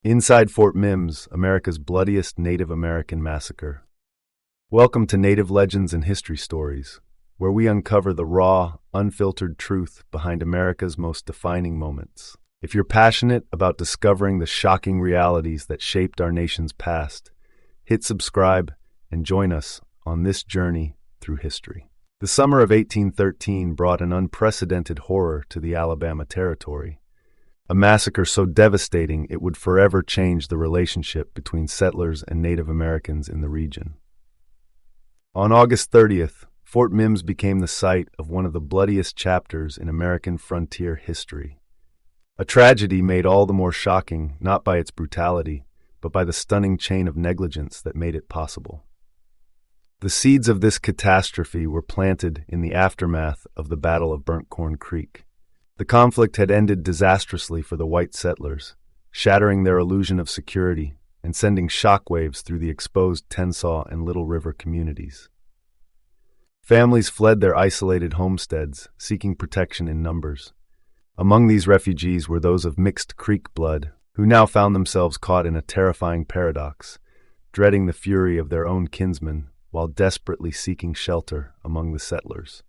Inside Fort Mims, America's bloodiest Native American massacre. Welcome to Native Legends and History Stories, where we uncover the raw, unfiltered truth behind America's most defining moments. If you're passionate about discovering the shocking realities that shaped our nation's past, hit subscribe and join us on this journey through history. The summer of 1813 brought an unprecedented horror to the Alabama Territory. A massacre so devastating it would forever change the relationship between settlers and Native Americans in the region. On August 30th, Fort Mims became the site of one of the bloodiest chapters in American frontier history. A tragedy made all the more shocking not by its brutality, but by the stunning chain of negligence that made it possible. The seeds of this catastrophe were planted in the aftermath of the Battle of Burnt Corn Creek. The conflict had ended disastrously for the white settlers, shattering their illusion of security and sending shockwaves through the exposed Tensaw and Little River communities. Families fled their isolated homesteads, seeking protection in numbers. Among these refugees were those of mixed Creek blood, who now found themselves caught in a terrifying paradox, dreading the fury of their own kinsmen while desperately seeking shelter among the settlers.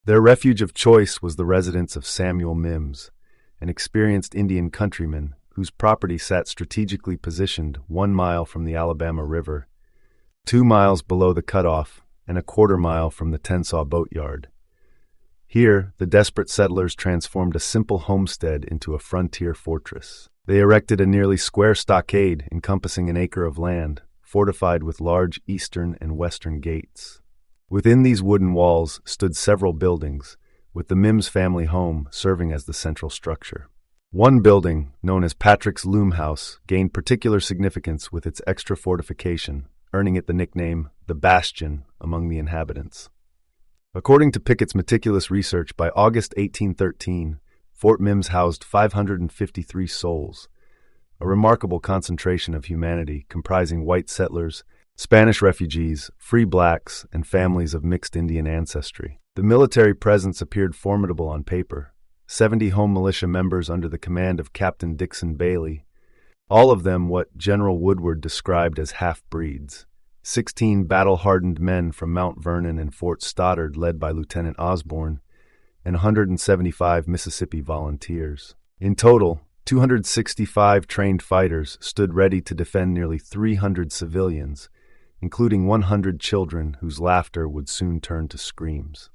Their refuge of choice was the residence of Samuel Mims, an experienced Indian countryman whose property sat strategically positioned 1 mile from the Alabama River, 2 miles below the cutoff, and a quarter-mile from the Tensaw boatyard. Here, the desperate settlers transformed a simple homestead into a frontier fortress. They erected a nearly square stockade encompassing an acre of land, fortified with large eastern and western gates. Within these wooden walls stood several buildings, with the Mims family home serving as the central structure. One building, known as Patrick's Loom House, gained particular significance with its extra fortification, earning it the nickname the Bastion among the inhabitants. According to Pickett's meticulous research, by August 1813, Fort Mims housed 553 souls, a remarkable concentration of humanity comprising white settlers, Spanish refugees, free blacks, and families of mixed Indian ancestry. The military presence appeared formidable on paper. 70 home militia members under the command of Captain Dixon Bailey, all of them what General Woodward described as half-breeds. 16 battle-hardened men from Mount Vernon and Fort Stoddard led by Lieutenant Osborne, and 175 Mississippi volunteers. In total, 265 trained fighters stood ready to defend nearly 300 civilians, including 100 children whose laughter would soon turn to screams.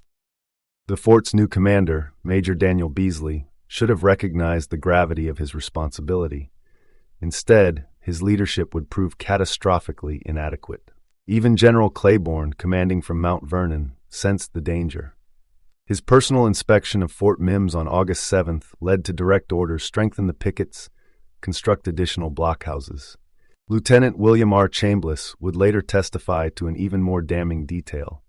The fort's new commander, Major Daniel Beasley, should have recognized the gravity of his responsibility. Instead, his leadership would prove catastrophically inadequate. Even General Claiborne, commanding from Mount Vernon, sensed the danger. His personal inspection of Fort Mims on August 7th led to direct orders strengthen the pickets, construct additional blockhouses. Lieutenant William R. Chambliss would later testify to an even more damning detail.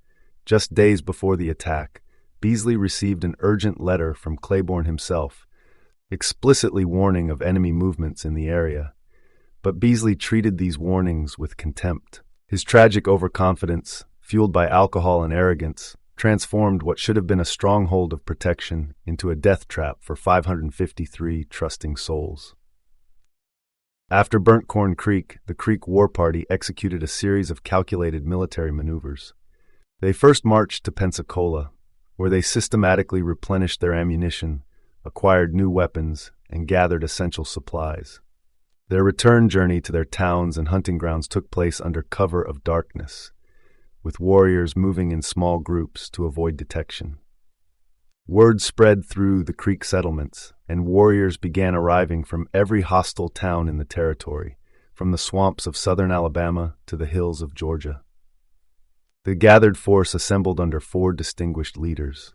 Just days before the attack, Beasley received an urgent letter from Claiborne himself, explicitly warning of enemy movements in the area. But Beasley treated these warnings with contempt. His tragic overconfidence, fueled by alcohol and arrogance, transformed what should have been a stronghold of protection into a death trap for 553 trusting souls. After Burnt Corn Creek, the Creek War Party executed a series of calculated military maneuvers. They first marched to Pensacola, where they systematically replenished their ammunition, acquired new weapons, and gathered essential supplies. Their return journey to their towns and hunting grounds took place under cover of darkness, with warriors moving in small groups to avoid detection. Word spread through the Creek settlements, and warriors began arriving from every hostile town in the territory, from the swamps of southern Alabama to the hills of Georgia. The gathered force assembled under 4 distinguished leaders.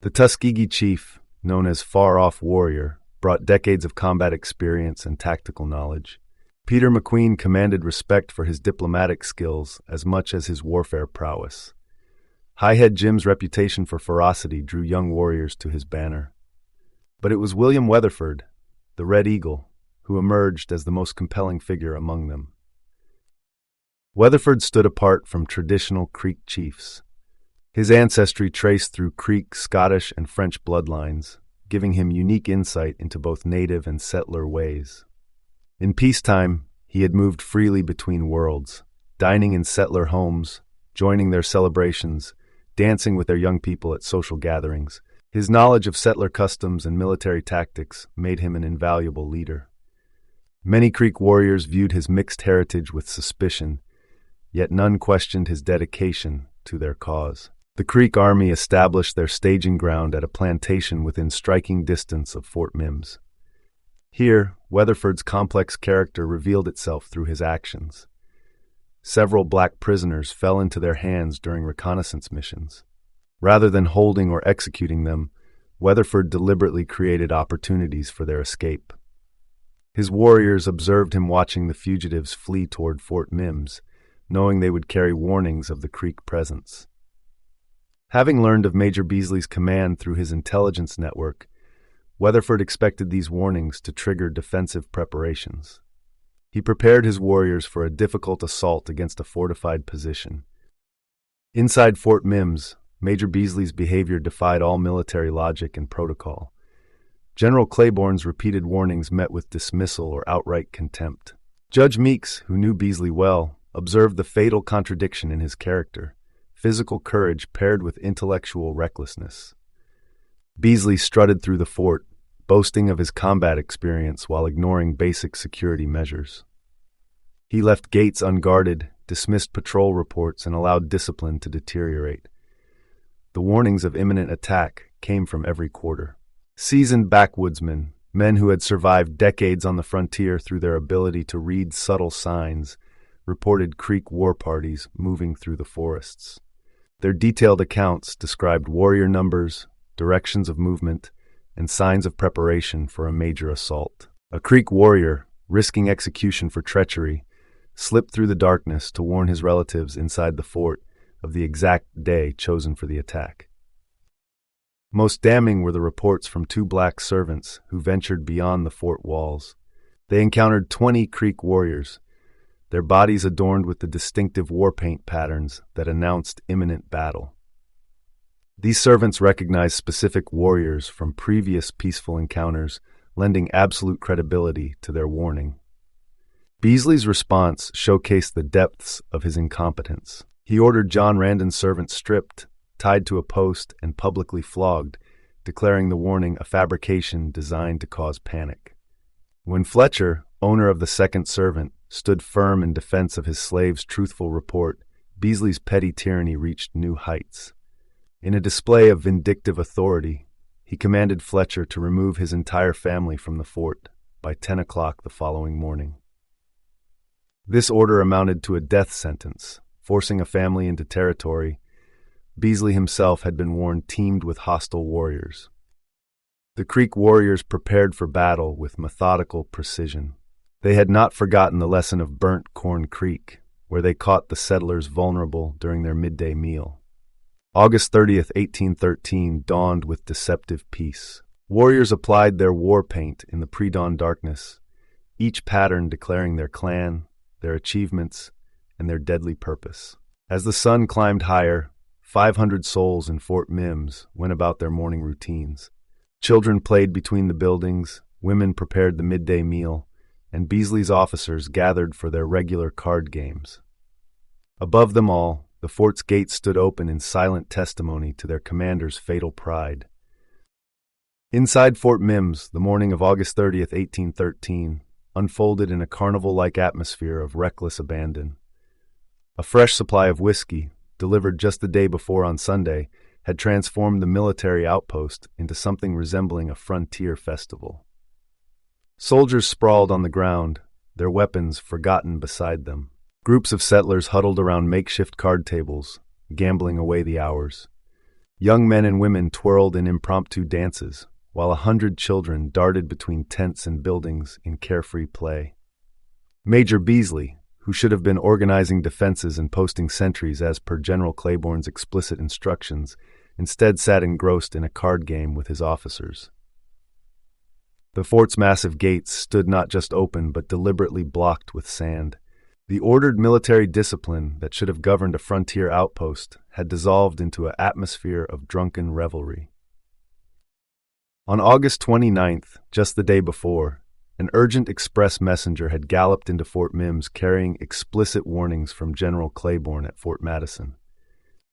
The Tuskegee chief, known as Far-Off Warrior, brought decades of combat experience and tactical knowledge. Peter McQueen commanded respect for his diplomatic skills as much as his warfare prowess. Highhead Jim's reputation for ferocity drew young warriors to his banner. But it was William Weatherford, the Red Eagle, who emerged as the most compelling figure among them. Weatherford stood apart from traditional Creek chiefs. His ancestry traced through Creek, Scottish, and French bloodlines, giving him unique insight into both native and settler ways. In peacetime, he had moved freely between worlds, dining in settler homes, joining their celebrations, dancing with their young people at social gatherings. His knowledge of settler customs and military tactics made him an invaluable leader. Many Creek warriors viewed his mixed heritage with suspicion, yet none questioned his dedication to their cause. The Creek army established their staging ground at a plantation within striking distance of Fort Mims. Here, Weatherford's complex character revealed itself through his actions. Several black prisoners fell into their hands during reconnaissance missions. Rather than holding or executing them, Weatherford deliberately created opportunities for their escape. His warriors observed him watching the fugitives flee toward Fort Mims, knowing they would carry warnings of the Creek presence. Having learned of Major Beasley's command through his intelligence network, Weatherford expected these warnings to trigger defensive preparations. He prepared his warriors for a difficult assault against a fortified position. Inside Fort Mims, Major Beasley's behavior defied all military logic and protocol. General Claiborne's repeated warnings met with dismissal or outright contempt. Judge Meeks, who knew Beasley well, observed the fatal contradiction in his character: physical courage paired with intellectual recklessness. Beasley strutted through the fort, boasting of his combat experience while ignoring basic security measures. He left gates unguarded, dismissed patrol reports, and allowed discipline to deteriorate. The warnings of imminent attack came from every quarter. Seasoned backwoodsmen, men who had survived decades on the frontier through their ability to read subtle signs, reported Creek war parties moving through the forests. Their detailed accounts described warrior numbers, directions of movement, and signs of preparation for a major assault. A Creek warrior, risking execution for treachery, slipped through the darkness to warn his relatives inside the fort of the exact day chosen for the attack. Most damning were the reports from 2 black servants who ventured beyond the fort walls. They encountered 20 Creek warriors, their bodies adorned with the distinctive war paint patterns that announced imminent battle. These servants recognized specific warriors from previous peaceful encounters, lending absolute credibility to their warning. Beasley's response showcased the depths of his incompetence. He ordered John Randon's servants stripped, tied to a post, and publicly flogged, declaring the warning a fabrication designed to cause panic. When Fletcher, owner of the second servant, stood firm in defense of his slave's truthful report, Beasley's petty tyranny reached new heights. In a display of vindictive authority, he commanded Fletcher to remove his entire family from the fort by 10 o'clock the following morning. This order amounted to a death sentence, forcing a family into territory Beasley himself had been warned teemed with hostile warriors. The Creek warriors prepared for battle with methodical precision. They had not forgotten the lesson of Burnt Corn Creek, where they caught the settlers vulnerable during their midday meal. August 30th, 1813 dawned with deceptive peace. Warriors applied their war paint in the pre-dawn darkness, each pattern declaring their clan, their achievements, and their deadly purpose. As the sun climbed higher, 500 souls in Fort Mims went about their morning routines. Children played between the buildings, women prepared the midday meal, and Beasley's officers gathered for their regular card games. Above them all, the fort's gates stood open in silent testimony to their commander's fatal pride. Inside Fort Mims, the morning of August 30th, 1813, unfolded in a carnival-like atmosphere of reckless abandon. A fresh supply of whiskey, delivered just the day before on Sunday, had transformed the military outpost into something resembling a frontier festival. Soldiers sprawled on the ground, their weapons forgotten beside them. Groups of settlers huddled around makeshift card tables, gambling away the hours. Young men and women twirled in impromptu dances, while 100 children darted between tents and buildings in carefree play. Major Beasley, who should have been organizing defenses and posting sentries as per General Claiborne's explicit instructions, instead sat engrossed in a card game with his officers. The fort's massive gates stood not just open but deliberately blocked with sand. The ordered military discipline that should have governed a frontier outpost had dissolved into an atmosphere of drunken revelry. On August 29th, just the day before, an urgent express messenger had galloped into Fort Mims carrying explicit warnings from General Claiborne at Fort Madison.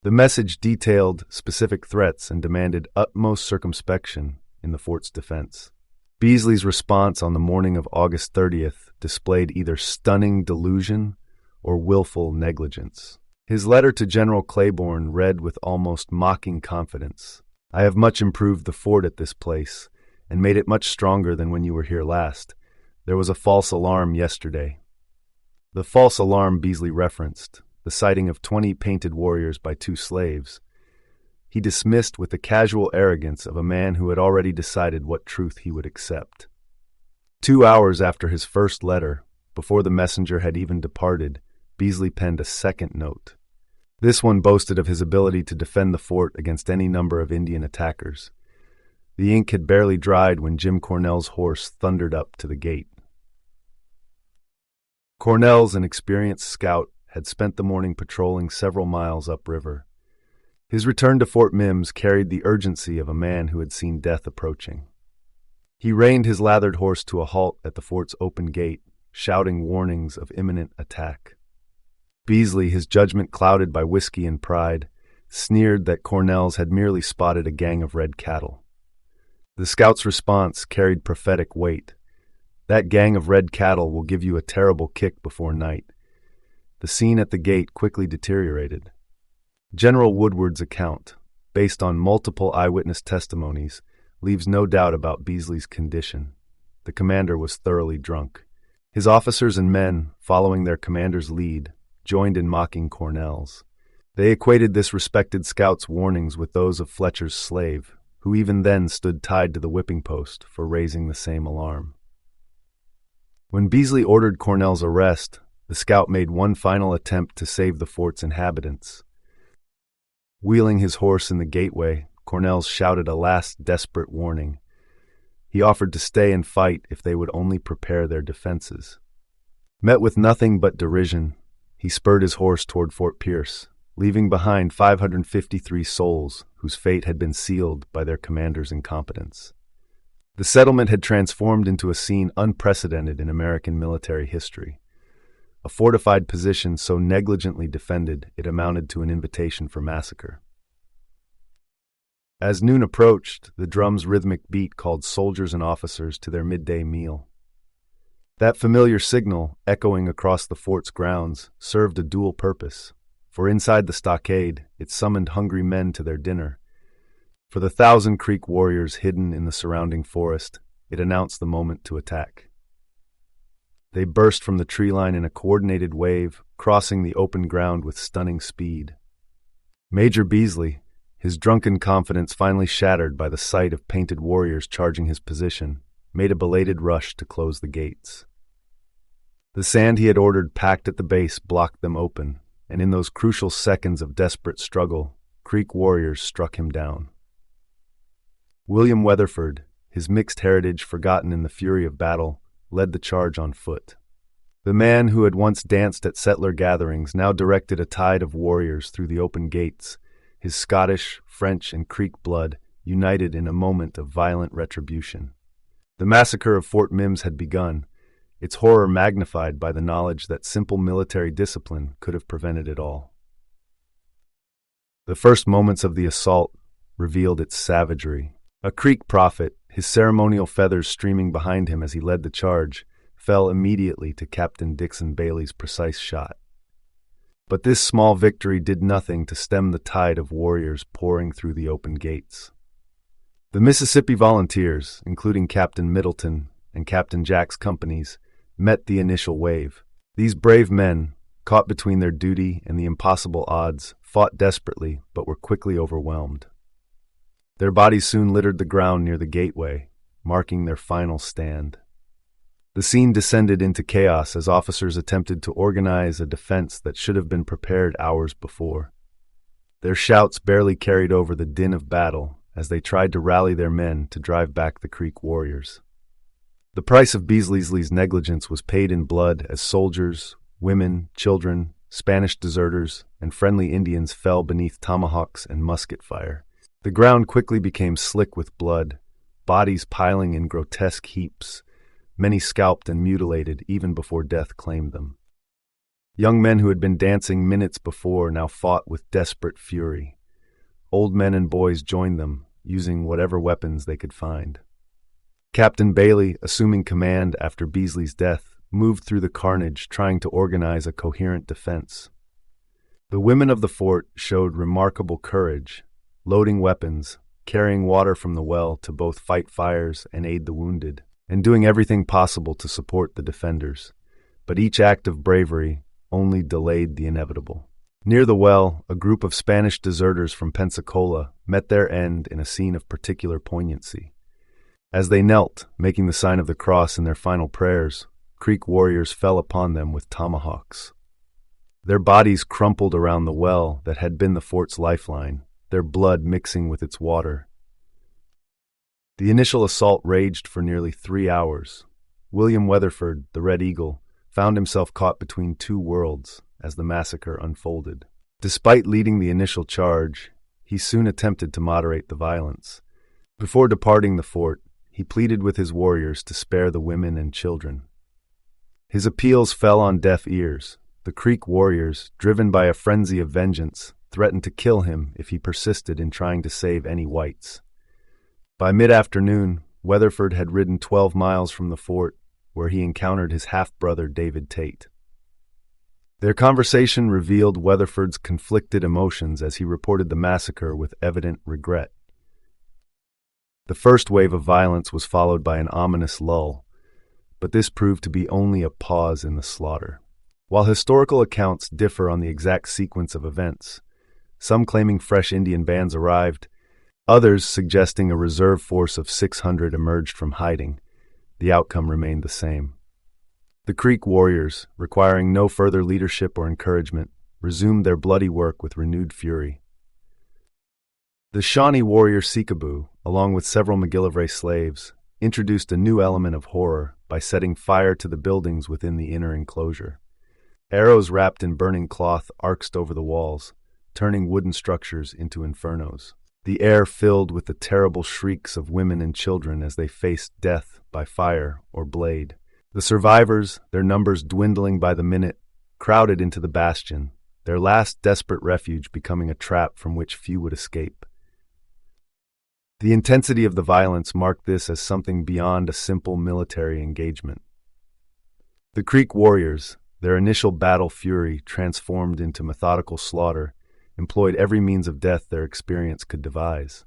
The message detailed specific threats and demanded utmost circumspection in the fort's defense. Beasley's response on the morning of August 30th displayed either stunning delusion or willful negligence. His letter to General Claiborne read with almost mocking confidence, "I have much improved the fort at this place and made it much stronger than when you were here last. There was a false alarm yesterday." The false alarm Beasley referenced, the sighting of 20 painted warriors by 2 slaves, he dismissed with the casual arrogance of a man who had already decided what truth he would accept. 2 hours after his first letter, before the messenger had even departed, Beasley penned a second note. This one boasted of his ability to defend the fort against any number of Indian attackers. The ink had barely dried when Jim Cornell's horse thundered up to the gate. Cornell's an experienced scout had spent the morning patrolling several miles upriver. His return to Fort Mims carried the urgency of a man who had seen death approaching. He reined his lathered horse to a halt at the fort's open gate, shouting warnings of imminent attack. Beasley, his judgment clouded by whiskey and pride, sneered that Cornell's had merely spotted a gang of red cattle. The scout's response carried prophetic weight. "That gang of red cattle will give you a terrible kick before night." The scene at the gate quickly deteriorated. General Woodward's account, based on multiple eyewitness testimonies, leaves no doubt about Beasley's condition. The commander was thoroughly drunk. His officers and men, following their commander's lead, joined in mocking Cornell's. They equated this respected scout's warnings with those of Fletcher's slave, who even then stood tied to the whipping post for raising the same alarm. When Beasley ordered Cornell's arrest, the scout made one final attempt to save the fort's inhabitants. Wheeling his horse in the gateway, Cornell's shouted a last desperate warning. He offered to stay and fight if they would only prepare their defenses. Met with nothing but derision, he spurred his horse toward Fort Pierce, leaving behind 553 souls whose fate had been sealed by their commander's incompetence. The settlement had transformed into a scene unprecedented in American military history. A fortified position so negligently defended it amounted to an invitation for massacre. As noon approached, the drum's rhythmic beat called soldiers and officers to their midday meal. That familiar signal, echoing across the fort's grounds, served a dual purpose. For inside the stockade, it summoned hungry men to their dinner. For the Thousand Creek warriors hidden in the surrounding forest, it announced the moment to attack. They burst from the tree line in a coordinated wave, crossing the open ground with stunning speed. Major Beasley, his drunken confidence finally shattered by the sight of painted warriors charging his position, made a belated rush to close the gates. The sand he had ordered packed at the base blocked them open, and in those crucial seconds of desperate struggle, Creek warriors struck him down. William Weatherford, his mixed heritage forgotten in the fury of battle, led the charge on foot. The man who had once danced at settler gatherings now directed a tide of warriors through the open gates, his Scottish, French, and Creek blood united in a moment of violent retribution. The massacre of Fort Mims had begun, its horror magnified by the knowledge that simple military discipline could have prevented it all. The first moments of the assault revealed its savagery. A Creek prophet, his ceremonial feathers streaming behind him as he led the charge, fell immediately to Captain Dixon Bailey's precise shot. But this small victory did nothing to stem the tide of warriors pouring through the open gates. The Mississippi Volunteers, including Captain Middleton and Captain Jack's companies, met the initial wave. These brave men, caught between their duty and the impossible odds, fought desperately but were quickly overwhelmed. Their bodies soon littered the ground near the gateway, marking their final stand. The scene descended into chaos as officers attempted to organize a defense that should have been prepared hours before. Their shouts barely carried over the din of battle as they tried to rally their men to drive back the Creek warriors. The price of Beasley's negligence was paid in blood as soldiers, women, children, Spanish deserters, and friendly Indians fell beneath tomahawks and musket fire. The ground quickly became slick with blood, bodies piling in grotesque heaps, many scalped and mutilated even before death claimed them. Young men who had been dancing minutes before now fought with desperate fury. Old men and boys joined them, using whatever weapons they could find. Captain Bailey, assuming command after Beasley's death, moved through the carnage trying to organize a coherent defense. The women of the fort showed remarkable courage, loading weapons, carrying water from the well to both fight fires and aid the wounded, and doing everything possible to support the defenders. But each act of bravery only delayed the inevitable. Near the well, a group of Spanish deserters from Pensacola met their end in a scene of particular poignancy. As they knelt, making the sign of the cross in their final prayers, Creek warriors fell upon them with tomahawks. Their bodies crumpled around the well that had been the fort's lifeline, their blood mixing with its water. The initial assault raged for nearly 3 hours. William Weatherford, the Red Eagle, found himself caught between two worlds as the massacre unfolded. Despite leading the initial charge, he soon attempted to moderate the violence. Before departing the fort, he pleaded with his warriors to spare the women and children. His appeals fell on deaf ears. The Creek warriors, driven by a frenzy of vengeance, threatened to kill him if he persisted in trying to save any whites. By mid-afternoon, Weatherford had ridden 12 miles from the fort, where he encountered his half-brother David Tate. Their conversation revealed Weatherford's conflicted emotions as he reported the massacre with evident regret. The first wave of violence was followed by an ominous lull, but this proved to be only a pause in the slaughter. While historical accounts differ on the exact sequence of events, some claiming fresh Indian bands arrived, others suggesting a reserve force of 600 emerged from hiding, the outcome remained the same. The Creek warriors, requiring no further leadership or encouragement, resumed their bloody work with renewed fury. The Shawnee warrior Seekaboo, along with several MacGillivray slaves, introduced a new element of horror by setting fire to the buildings within the inner enclosure. Arrows wrapped in burning cloth arced over the walls, turning wooden structures into infernos. The air filled with the terrible shrieks of women and children as they faced death by fire or blade. The survivors, their numbers dwindling by the minute, crowded into the bastion, their last desperate refuge becoming a trap from which few would escape. The intensity of the violence marked this as something beyond a simple military engagement. The Creek warriors, their initial battle fury transformed into methodical slaughter, employed every means of death their experience could devise.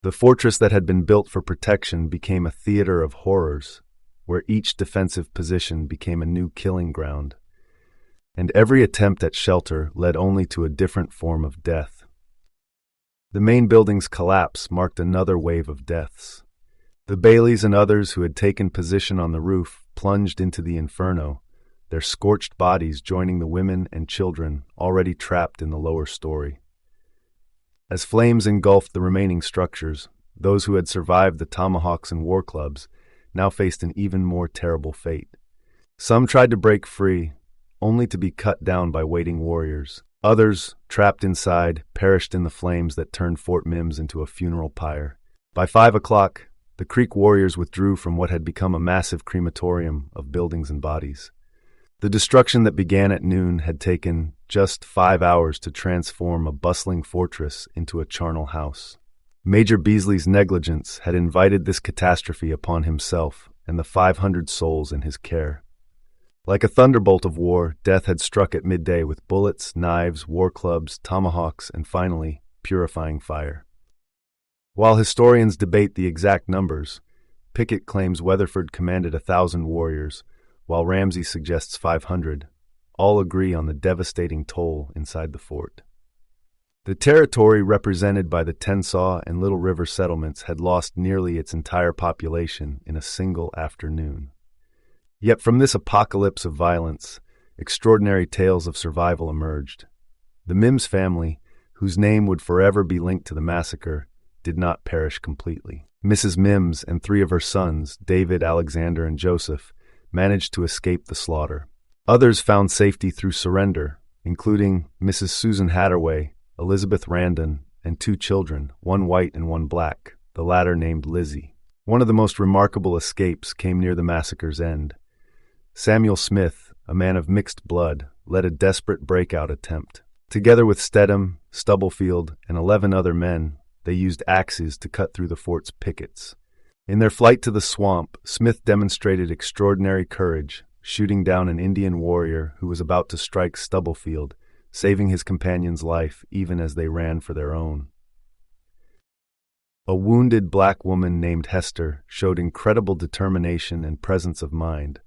The fortress that had been built for protection became a theater of horrors, where each defensive position became a new killing ground, and every attempt at shelter led only to a different form of death. The main building's collapse marked another wave of deaths. The Baileys and others who had taken position on the roof plunged into the inferno, their scorched bodies joining the women and children already trapped in the lower story. As flames engulfed the remaining structures, those who had survived the tomahawks and war clubs now faced an even more terrible fate. Some tried to break free, only to be cut down by waiting warriors. Others, trapped inside, perished in the flames that turned Fort Mims into a funeral pyre. By 5 o'clock, the Creek warriors withdrew from what had become a massive crematorium of buildings and bodies. The destruction that began at noon had taken just 5 hours to transform a bustling fortress into a charnel house. Major Beasley's negligence had invited this catastrophe upon himself and the 500 souls in his care. Like a thunderbolt of war, death had struck at midday with bullets, knives, war clubs, tomahawks, and finally, purifying fire. While historians debate the exact numbers, Pickett claims Weatherford commanded 1,000 warriors, while Ramsey suggests 500. All agree on the devastating toll inside the fort. The territory represented by the Tensaw and Little River settlements had lost nearly its entire population in a single afternoon. Yet from this apocalypse of violence, extraordinary tales of survival emerged. The Mims family, whose name would forever be linked to the massacre, did not perish completely. Mrs. Mims and 3 of her sons, David, Alexander, and Joseph, managed to escape the slaughter. Others found safety through surrender, including Mrs. Susan Hathaway, Elizabeth Randon, and 2 children, one white and one black, the latter named Lizzie. One of the most remarkable escapes came near the massacre's end. Samuel Smith, a man of mixed blood, led a desperate breakout attempt. Together with Stedham, Stubblefield, and 11 other men, they used axes to cut through the fort's pickets. In their flight to the swamp, Smith demonstrated extraordinary courage, shooting down an Indian warrior who was about to strike Stubblefield, saving his companion's life even as they ran for their own. A wounded black woman named Hester showed incredible determination and presence of mind.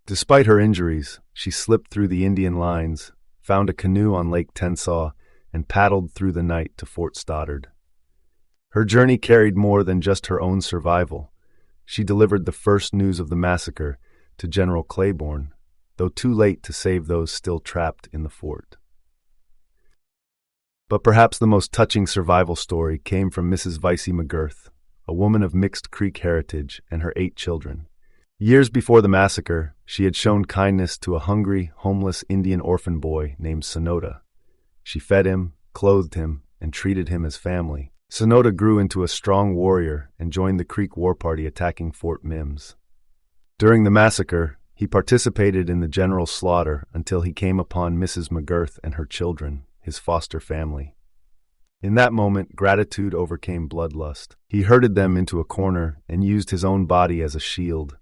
Despite her injuries, she slipped through the Indian lines, found a canoe on Lake Tensaw, and paddled through the night to Fort Stoddard. Her journey carried more than just her own survival. She delivered the first news of the massacre to General Claiborne, though too late to save those still trapped in the fort. But perhaps the most touching survival story came from Mrs. Vicey McGirth, a woman of mixed Creek heritage, and her 8 children. Years before the massacre, she had shown kindness to a hungry, homeless Indian orphan boy named Sonota. She fed him, clothed him, and treated him as family. Sonota grew into a strong warrior and joined the Creek War Party attacking Fort Mims. During the massacre, he participated in the general slaughter until he came upon Mrs. McGirth and her children, his foster family. In that moment, gratitude overcame bloodlust. He herded them into a corner and used his own body as a shield,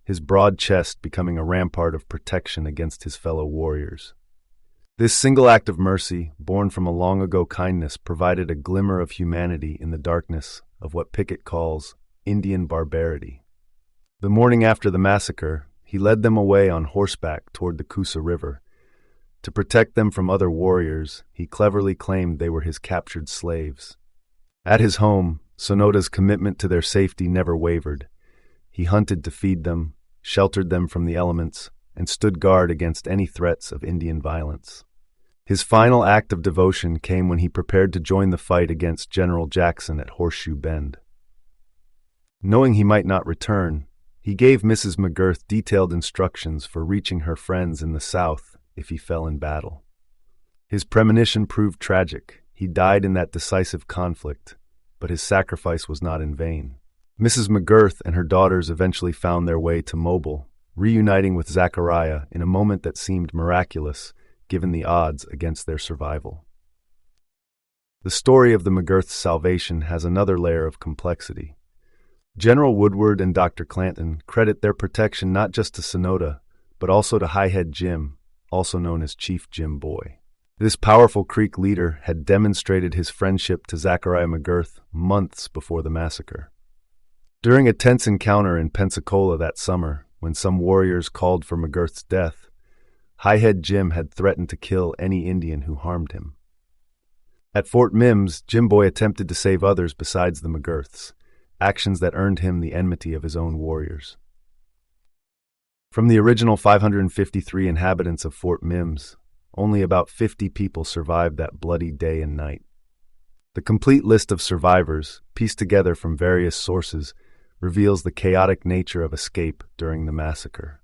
his broad chest becoming a rampart of protection against his fellow warriors. This single act of mercy, born from a long-ago kindness, provided a glimmer of humanity in the darkness of what Pickett calls Indian barbarity. The morning after the massacre, he led them away on horseback toward the Coosa River. To protect them from other warriors, he cleverly claimed they were his captured slaves. At his home, Sonota's commitment to their safety never wavered. He hunted to feed them, sheltered them from the elements, and stood guard against any threats of Indian violence. His final act of devotion came when he prepared to join the fight against General Jackson at Horseshoe Bend. Knowing he might not return, he gave Mrs. McGirth detailed instructions for reaching her friends in the South if he fell in battle. His premonition proved tragic. He died in that decisive conflict, but his sacrifice was not in vain. Mrs. McGirth and her daughters eventually found their way to Mobile, reuniting with Zachariah in a moment that seemed miraculous, given the odds against their survival. The story of the McGirth's salvation has another layer of complexity. General Woodward and Dr. Clanton credit their protection not just to Sonota, but also to Highhead Jim, also known as Chief Jim Boy. This powerful Creek leader had demonstrated his friendship to Zachariah McGirth months before the massacre. During a tense encounter in Pensacola that summer, when some warriors called for McGirth's death, Highhead Jim had threatened to kill any Indian who harmed him. At Fort Mims, Jim Boy attempted to save others besides the McGirths, actions that earned him the enmity of his own warriors. From the original 553 inhabitants of Fort Mims, only about 50 people survived that bloody day and night. The complete list of survivors, pieced together from various sources, reveals the chaotic nature of escape during the massacre.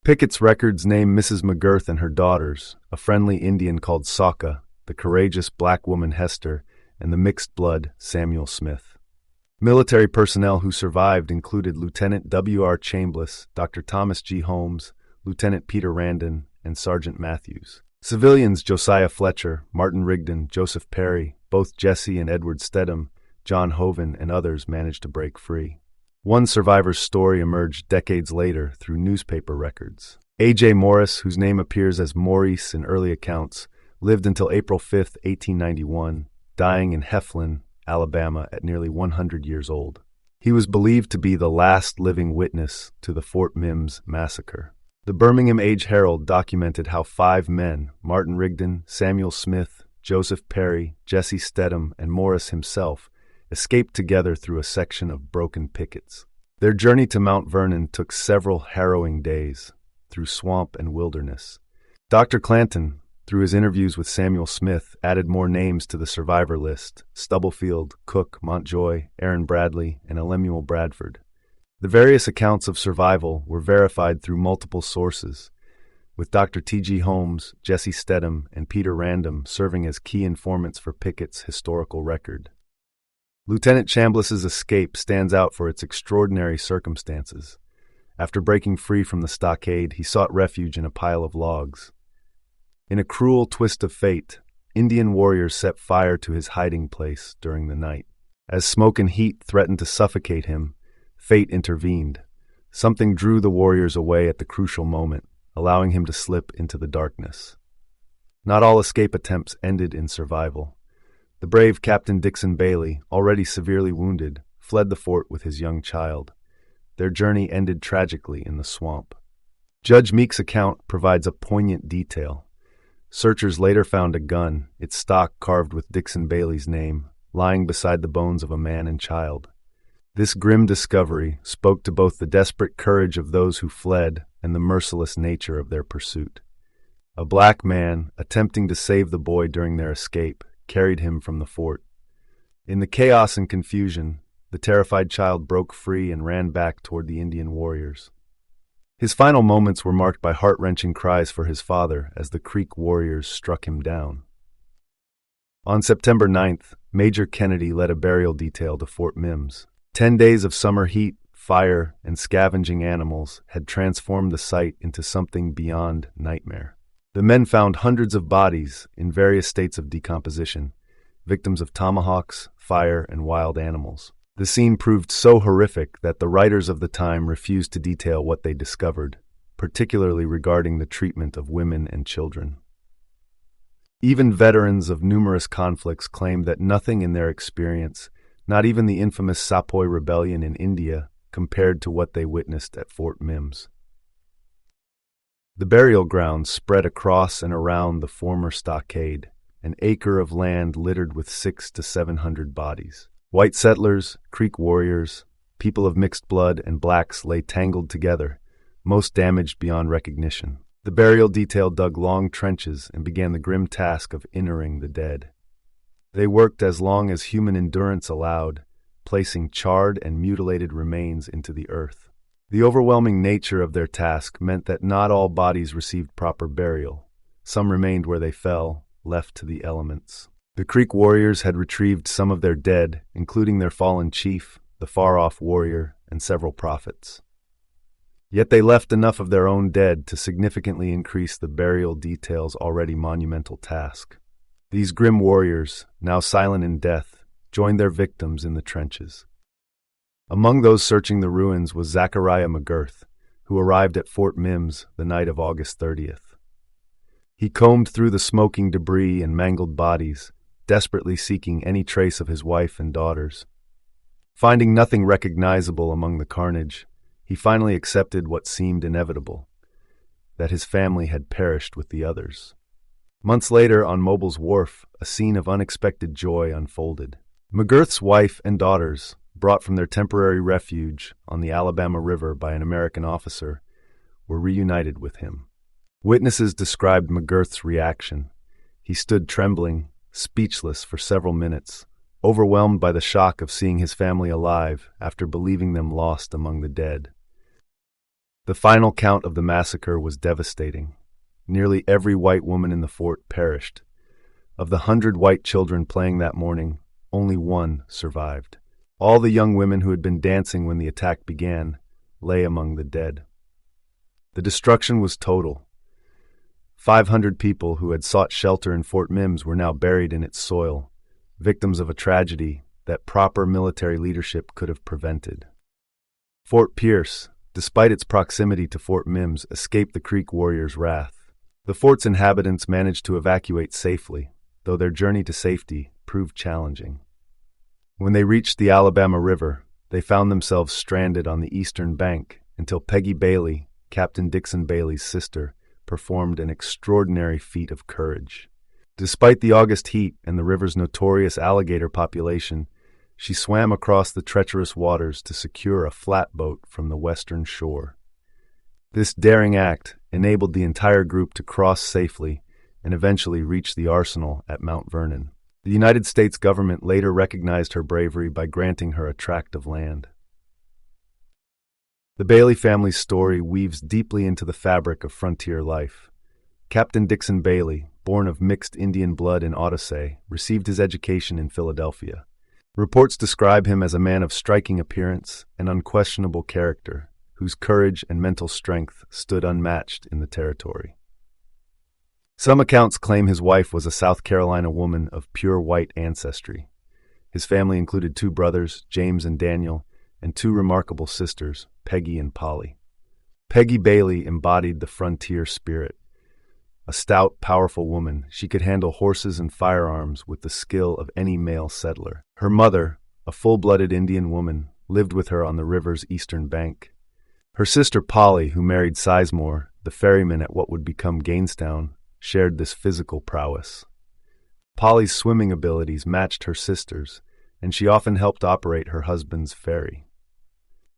Pickett's records name Mrs. McGirth and her daughters, a friendly Indian called Sokka, the courageous black woman Hester, and the mixed-blood Samuel Smith. Military personnel who survived included Lieutenant W.R. Chambliss, Dr. Thomas G. Holmes, Lieutenant Peter Randon, and Sergeant Matthews. Civilians Josiah Fletcher, Martin Rigdon, Joseph Perry, both Jesse and Edward Stedham, John Hoven, and others managed to break free. One survivor's story emerged decades later through newspaper records. A.J. Morris, whose name appears as Maurice in early accounts, lived until April 5, 1891, dying in Heflin, Alabama at nearly 100 years old. He was believed to be the last living witness to the Fort Mims Massacre. The Birmingham Age-Herald documented how 5 men, Martin Rigdon, Samuel Smith, Joseph Perry, Jesse Stedham, and Morris himself, escaped together through a section of broken pickets. Their journey to Mount Vernon took several harrowing days, through swamp and wilderness. Dr. Clanton, through his interviews with Samuel Smith, added more names to the survivor list: Stubblefield, Cook, Montjoy, Aaron Bradley, and Lemuel Bradford. The various accounts of survival were verified through multiple sources, with Dr. T.G. Holmes, Jesse Stedham, and Peter Random serving as key informants for Pickett's historical record. Lieutenant Chambliss's escape stands out for its extraordinary circumstances. After breaking free from the stockade, he sought refuge in a pile of logs. In a cruel twist of fate, Indian warriors set fire to his hiding place during the night. As smoke and heat threatened to suffocate him, fate intervened. Something drew the warriors away at the crucial moment, allowing him to slip into the darkness. Not all escape attempts ended in survival. The brave Captain Dixon Bailey, already severely wounded, fled the fort with his young child. Their journey ended tragically in the swamp. Judge Meek's account provides a poignant detail. Searchers later found a gun, its stock carved with Dixon Bailey's name, lying beside the bones of a man and child. This grim discovery spoke to both the desperate courage of those who fled and the merciless nature of their pursuit. A black man, attempting to save the boy during their escape, carried him from the fort. In the chaos and confusion, the terrified child broke free and ran back toward the Indian warriors. His final moments were marked by heart-wrenching cries for his father as the Creek warriors struck him down. On September 9th, Major Kennedy led a burial detail to Fort Mims. 10 days of summer heat, fire, and scavenging animals had transformed the site into something beyond nightmare. The men found hundreds of bodies in various states of decomposition, victims of tomahawks, fire, and wild animals. The scene proved so horrific that the writers of the time refused to detail what they discovered, particularly regarding the treatment of women and children. Even veterans of numerous conflicts claimed that nothing in their experience, not even the infamous Sepoy Rebellion in India, compared to what they witnessed at Fort Mims. The burial grounds spread across and around the former stockade, an acre of land littered with 600 to 700 bodies. White settlers, Creek warriors, people of mixed blood, and blacks lay tangled together, most damaged beyond recognition. The burial detail dug long trenches and began the grim task of interring the dead. They worked as long as human endurance allowed, placing charred and mutilated remains into the earth. The overwhelming nature of their task meant that not all bodies received proper burial. Some remained where they fell, left to the elements. The Creek warriors had retrieved some of their dead, including their fallen chief, the far-off warrior, and several prophets. Yet they left enough of their own dead to significantly increase the burial detail's already monumental task. These grim warriors, now silent in death, joined their victims in the trenches. Among those searching the ruins was Zachariah McGirth, who arrived at Fort Mims the night of August 30th. He combed through the smoking debris and mangled bodies, desperately seeking any trace of his wife and daughters. Finding nothing recognizable among the carnage, he finally accepted what seemed inevitable, that his family had perished with the others. Months later, on Mobile's Wharf, a scene of unexpected joy unfolded. McGirth's wife and daughters, brought from their temporary refuge on the Alabama River by an American officer, were reunited with him. Witnesses described McGirth's reaction. He stood trembling, speechless for several minutes, overwhelmed by the shock of seeing his family alive after believing them lost among the dead. The final count of the massacre was devastating. Nearly every white woman in the fort perished. Of the 100 white children playing that morning, only one survived. All the young women who had been dancing when the attack began lay among the dead. The destruction was total. 500 people who had sought shelter in Fort Mims were now buried in its soil, victims of a tragedy that proper military leadership could have prevented. Fort Pierce, despite its proximity to Fort Mims, escaped the Creek warriors' wrath. The fort's inhabitants managed to evacuate safely, though their journey to safety proved challenging. When they reached the Alabama River, they found themselves stranded on the eastern bank until Peggy Bailey, Captain Dixon Bailey's sister, performed an extraordinary feat of courage. Despite the August heat and the river's notorious alligator population, she swam across the treacherous waters to secure a flatboat from the western shore. This daring act enabled the entire group to cross safely and eventually reach the arsenal at Mount Vernon. The United States government later recognized her bravery by granting her a tract of land. The Bailey family's story weaves deeply into the fabric of frontier life. Captain Dixon Bailey, born of mixed Indian blood in Odyssey, received his education in Philadelphia. Reports describe him as a man of striking appearance and unquestionable character, whose courage and mental strength stood unmatched in the territory. Some accounts claim his wife was a South Carolina woman of pure white ancestry. His family included 2 brothers, James and Daniel, and 2 remarkable sisters, Peggy and Polly. Peggy Bailey embodied the frontier spirit. A stout, powerful woman, she could handle horses and firearms with the skill of any male settler. Her mother, a full-blooded Indian woman, lived with her on the river's eastern bank. Her sister Polly, who married Sizemore, the ferryman at what would become Gainestown, shared this physical prowess. Polly's swimming abilities matched her sister's, and she often helped operate her husband's ferry.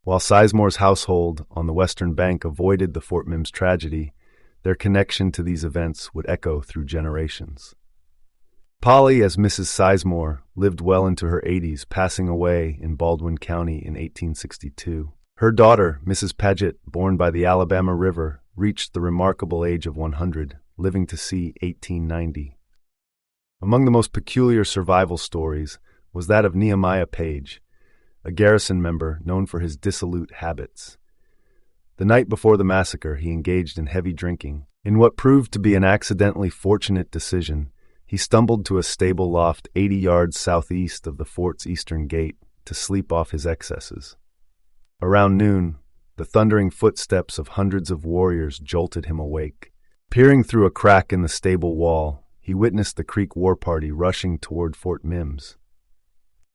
While Sizemore's household on the western bank avoided the Fort Mims tragedy, their connection to these events would echo through generations. Polly, as Mrs. Sizemore, lived well into her 80s, passing away in Baldwin County in 1862. Her daughter, Mrs. Paget, born by the Alabama River, reached the remarkable age of 100, living to see 1890. Among the most peculiar survival stories was that of Nehemiah Page, a garrison member known for his dissolute habits. The night before the massacre, he engaged in heavy drinking. In what proved to be an accidentally fortunate decision, he stumbled to a stable loft 80 yards southeast of the fort's eastern gate to sleep off his excesses. Around noon, the thundering footsteps of hundreds of warriors jolted him awake. Peering through a crack in the stable wall, he witnessed the Creek war party rushing toward Fort Mims.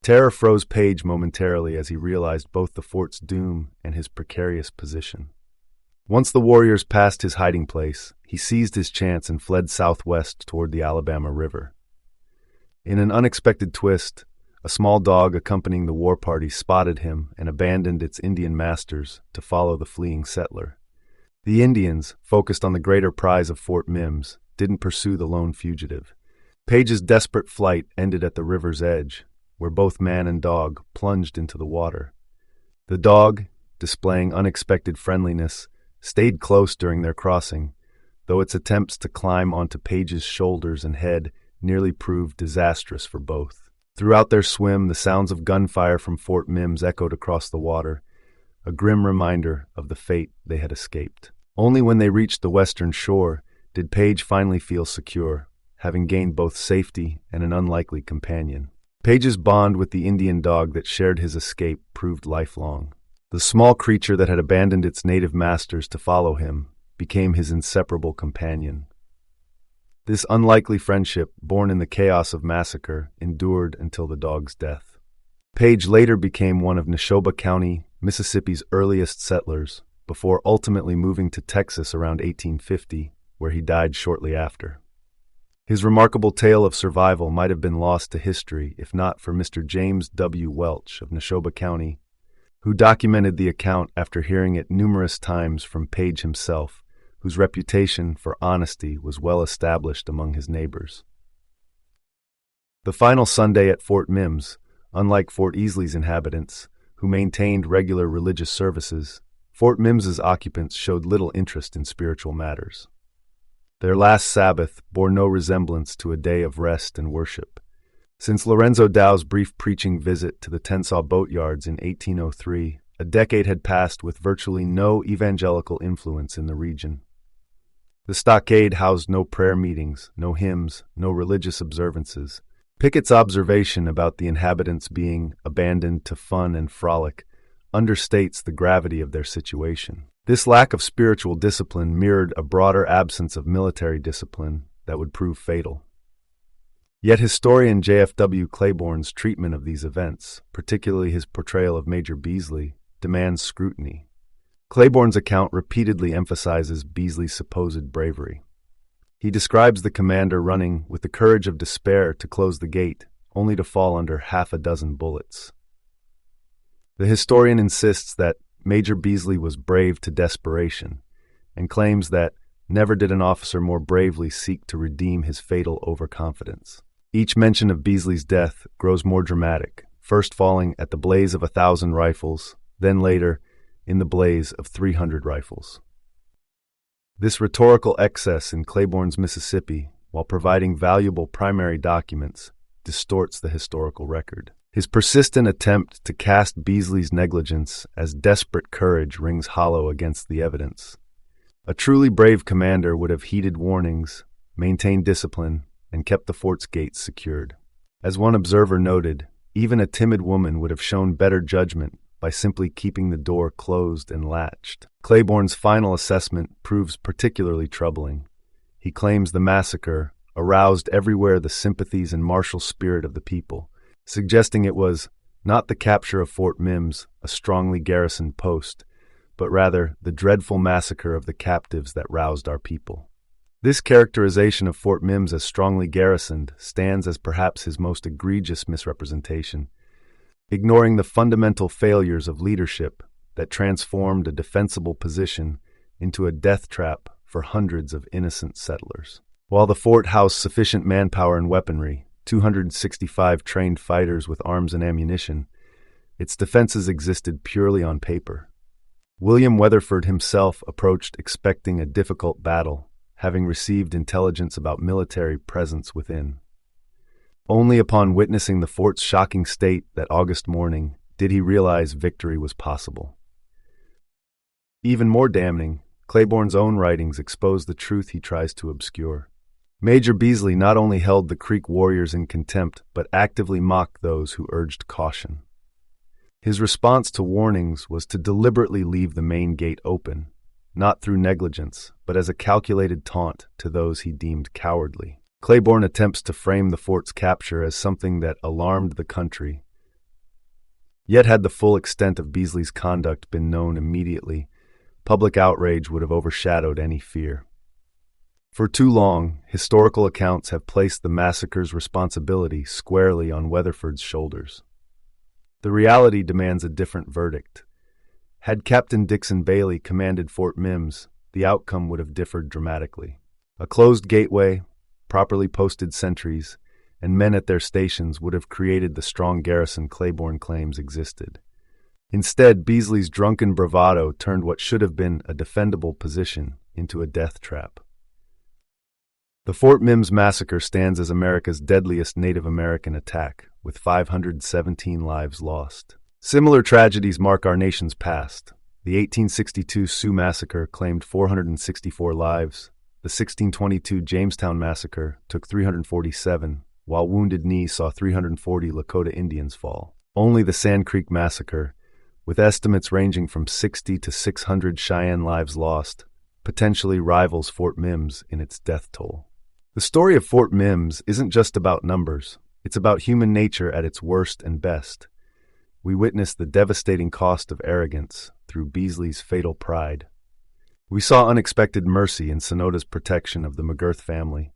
Terror froze Page momentarily as he realized both the fort's doom and his precarious position. Once the warriors passed his hiding place, he seized his chance and fled southwest toward the Alabama River. In an unexpected twist, a small dog accompanying the war party spotted him and abandoned its Indian masters to follow the fleeing settler. The Indians, focused on the greater prize of Fort Mims, didn't pursue the lone fugitive. Page's desperate flight ended at the river's edge, where both man and dog plunged into the water. The dog, displaying unexpected friendliness, stayed close during their crossing, though its attempts to climb onto Page's shoulders and head nearly proved disastrous for both. Throughout their swim, the sounds of gunfire from Fort Mims echoed across the water, a grim reminder of the fate they had escaped. Only when they reached the western shore did Page finally feel secure, having gained both safety and an unlikely companion. Page's bond with the Indian dog that shared his escape proved lifelong. The small creature that had abandoned its native masters to follow him became his inseparable companion. This unlikely friendship, born in the chaos of massacre, endured until the dog's death. Page later became one of Neshoba County, Mississippi's earliest settlers, before ultimately moving to Texas around 1850, where he died shortly after. His remarkable tale of survival might have been lost to history if not for Mr. James W. Welch of Neshoba County, who documented the account after hearing it numerous times from Page himself, whose reputation for honesty was well established among his neighbors. The final Sunday at Fort Mims, unlike Fort Easley's inhabitants, who maintained regular religious services, Fort Mims's occupants showed little interest in spiritual matters. Their last Sabbath bore no resemblance to a day of rest and worship. Since Lorenzo Dow's brief preaching visit to the Tensaw boatyards in 1803, a decade had passed with virtually no evangelical influence in the region. The stockade housed no prayer meetings, no hymns, no religious observances. Pickett's observation about the inhabitants being abandoned to fun and frolic understates the gravity of their situation. This lack of spiritual discipline mirrored a broader absence of military discipline that would prove fatal. Yet historian J.F.W. Claiborne's treatment of these events, particularly his portrayal of Major Beasley, demands scrutiny. Claiborne's account repeatedly emphasizes Beasley's supposed bravery. He describes the commander running with the courage of despair to close the gate, only to fall under half a dozen bullets. The historian insists that Major Beasley was brave to desperation, and claims that never did an officer more bravely seek to redeem his fatal overconfidence. Each mention of Beasley's death grows more dramatic, first falling at the blaze of 1,000 rifles, then later in the blaze of 300 rifles. This rhetorical excess in Claiborne's Mississippi, while providing valuable primary documents, distorts the historical record. His persistent attempt to cast Beasley's negligence as desperate courage rings hollow against the evidence. A truly brave commander would have heeded warnings, maintained discipline, and kept the fort's gates secured. As one observer noted, even a timid woman would have shown better judgment by simply keeping the door closed and latched. Claiborne's final assessment proves particularly troubling. He claims the massacre aroused everywhere the sympathies and martial spirit of the people, suggesting it was not the capture of Fort Mims, a strongly garrisoned post, but rather the dreadful massacre of the captives that roused our people. This characterization of Fort Mims as strongly garrisoned stands as perhaps his most egregious misrepresentation, ignoring the fundamental failures of leadership that transformed a defensible position into a death trap for hundreds of innocent settlers. While the fort housed sufficient manpower and weaponry, 265 trained fighters with arms and ammunition, its defenses existed purely on paper. William Weatherford himself approached expecting a difficult battle, having received intelligence about military presence within. Only upon witnessing the fort's shocking state that August morning did he realize victory was possible. Even more damning, Claiborne's own writings expose the truth he tries to obscure. Major Beasley not only held the Creek warriors in contempt, but actively mocked those who urged caution. His response to warnings was to deliberately leave the main gate open, not through negligence, but as a calculated taunt to those he deemed cowardly. Claiborne attempts to frame the fort's capture as something that alarmed the country. Yet had the full extent of Beasley's conduct been known immediately, public outrage would have overshadowed any fear. For too long, historical accounts have placed the massacre's responsibility squarely on Weatherford's shoulders. The reality demands a different verdict. Had Captain Dixon Bailey commanded Fort Mims, the outcome would have differed dramatically. A closed gateway, properly posted sentries, and men at their stations would have created the strong garrison Claiborne claims existed. Instead, Beasley's drunken bravado turned what should have been a defendable position into a death trap. The Fort Mims Massacre stands as America's deadliest Native American attack, with 517 lives lost. Similar tragedies mark our nation's past. The 1862 Sioux Massacre claimed 464 lives. The 1622 Jamestown Massacre took 347, while Wounded Knee saw 340 Lakota Indians fall. Only the Sand Creek Massacre, with estimates ranging from 60 to 600 Cheyenne lives lost, potentially rivals Fort Mims in its death toll. The story of Fort Mims isn't just about numbers. It's about human nature at its worst and best. We witnessed the devastating cost of arrogance through Beasley's fatal pride. We saw unexpected mercy in Sonota's protection of the McGirth family.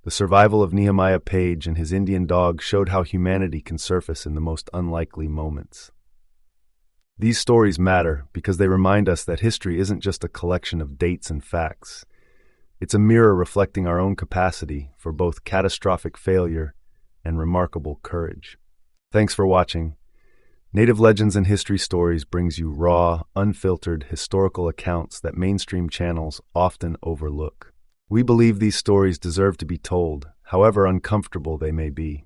The survival of Nehemiah Page and his Indian dog showed how humanity can surface in the most unlikely moments. These stories matter because they remind us that history isn't just a collection of dates and facts. It's a mirror reflecting our own capacity for both catastrophic failure and remarkable courage. Thanks for watching. Native Legends and History Stories brings you raw, unfiltered historical accounts that mainstream channels often overlook. We believe these stories deserve to be told, however uncomfortable they may be.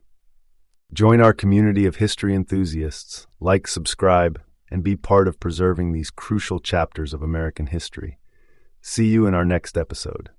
Join our community of history enthusiasts, like, subscribe, and be part of preserving these crucial chapters of American history. See you in our next episode.